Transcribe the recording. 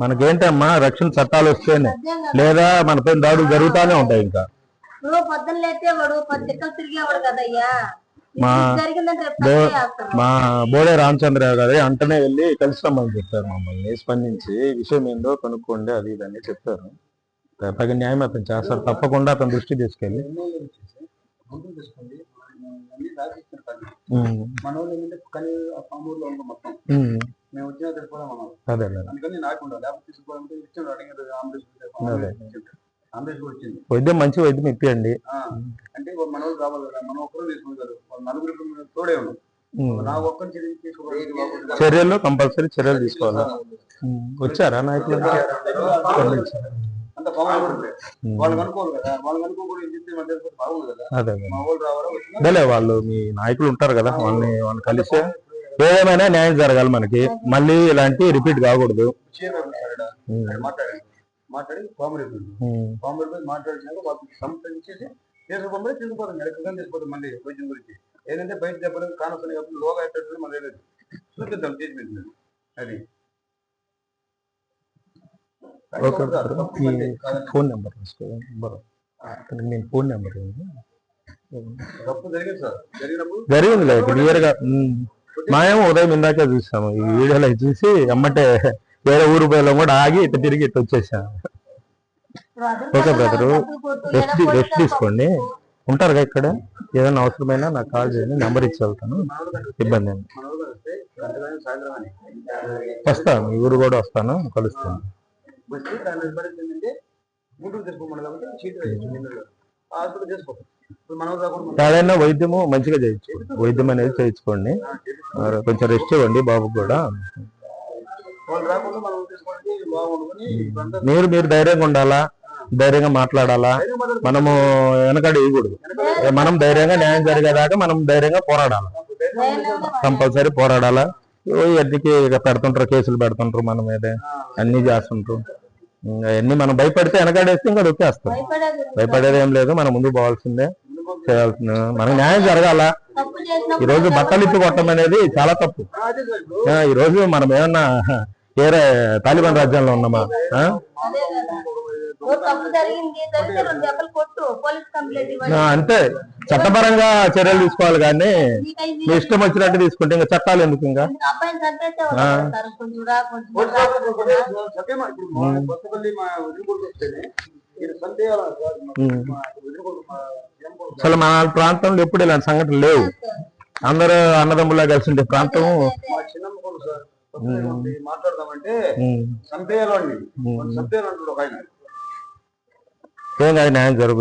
మనకేంటమ్మా రక్షణ చట్టాలు వస్తేనే, లేదా మనపై దాడులు జరుగుతానే ఉంటాయి. ఇంకా మా బోడే రామచంద్రరావు గారు అంటనే వెళ్ళి కలిసిరమ్మని చెప్పారు మమ్మల్ని. స్పందించి విషయం ఏందో కనుక్కోండి అది ఇది అని చెప్పారు. తగిన న్యాయం అతను చేస్తారు, తప్పకుండా అతను దృష్టి తీసుకెళ్ళి. వైద్యం మంచి వైద్యం ఇప్పియండి. అంటే మన వాళ్ళు రావాలి కదా, మనం ఒక్కరు తీసుకుంటారు, నలుగురు తోడే ఉన్నాం. చర్యలు కంపల్సరీ చర్యలు తీసుకోవాలా. వచ్చారా నాయకులు? అదే వాళ్ళు మీ నాయకులు ఉంటారు కదా, వాళ్ళని కలిసి ఏదేమైనా న్యాయం జరగాలి మనకి. మళ్ళీ ఇలాంటి రిపీట్ కాకూడదు. మాట్లాడి మాట్లాడినాక వాళ్ళకి సంప్రదించేసి తీసుకుపోతాం. ఎక్కడికైనా తీసుకుపోతాం. మళ్ళీ వైద్యం గురించి ఏంటంటే బయట చెప్పడం కానొస్తుంది కాబట్టి లోగా ఎట్టడం మళ్ళీ చూపిద్దాం ట్రీట్మెంట్. అది ఫోన్ నెంబర్ నేను ఫోన్ నెంబర్ తప్పు జరిగింది సార్, జరిగిందిలే క్లియర్ గా. మాయేమో ఉదయం ఇందాకే చూసాము ఈ వీడియోలో చూసి అమ్మటే వేరే ఊరు పోయేలో కూడా ఆగి ఇట్లా తిరిగి ఇట్లా వచ్చేసాను. ఓకే బ్రదరు, రెస్ట్ తీసుకోండి. ఉంటారు కదా ఇక్కడ, ఏదైనా అవసరమైనా నాకు కాల్ చేయండి, నెంబర్ ఇచ్చి వెళ్తాను. ఇబ్బంది అండి, వస్తాను. మీ ఊరు కూడా వస్తాను, కలుస్తాను. ఏదైనా వైద్యము మంచిగా చేయించుకోండి, వైద్యం అనేది చేయించుకోండి. కొంచెం రెస్ట్ ఇవ్వండి బాబుకి కూడా. మీరు ధైర్యంగా ఉండాలా, ధైర్యంగా మాట్లాడాలా. మనము వెనకడి ఇవ్వకూడదు. మనం ధైర్యంగా న్యాయం జరిగేదాకా మనం ధైర్యంగా పోరాడాలి, కంపల్సరీ పోరాడాలా. ఎన్నికి పెడుతుంటారు, కేసులు పెడుతుంటారు మన మీదే, అన్ని చేస్తుంటారు. అవన్నీ మనం భయపడితే వెనకాడేస్తే ఇంకా దొక్కేస్తాం. భయపడేది ఏం లేదు, మనం ముందుకు పోవాల్సిందే, చేయాల్సిందే. మనకు న్యాయం జరగాల. ఈ రోజు బట్టలు ఇప్పి కొట్టడం అనేది చాలా తప్పు. ఈ రోజు మనం ఏమన్నా వేరే తాలిబాన్ రాజ్యంలో ఉన్నామా? అంతే, చట్టపరంగా చర్యలు తీసుకోవాలి. కానీ మీ ఇష్టం వచ్చినట్టు తీసుకుంటే ఇంకా చట్టాలు ఎందుకు? ఇంకా అసలు మన ప్రాంతంలో ఎప్పుడు ఇలాంటి సంఘటనలు లేవు. అందరూ అన్నదమ్ములా కలిసి ఉండే ప్రాంతం. మాట్లాడదామంటే సంపేయాలండి, సంపేయాలంటాడు ఒక ఆయన. ఏం కాదు, న్యాయం జరుగుతుంది.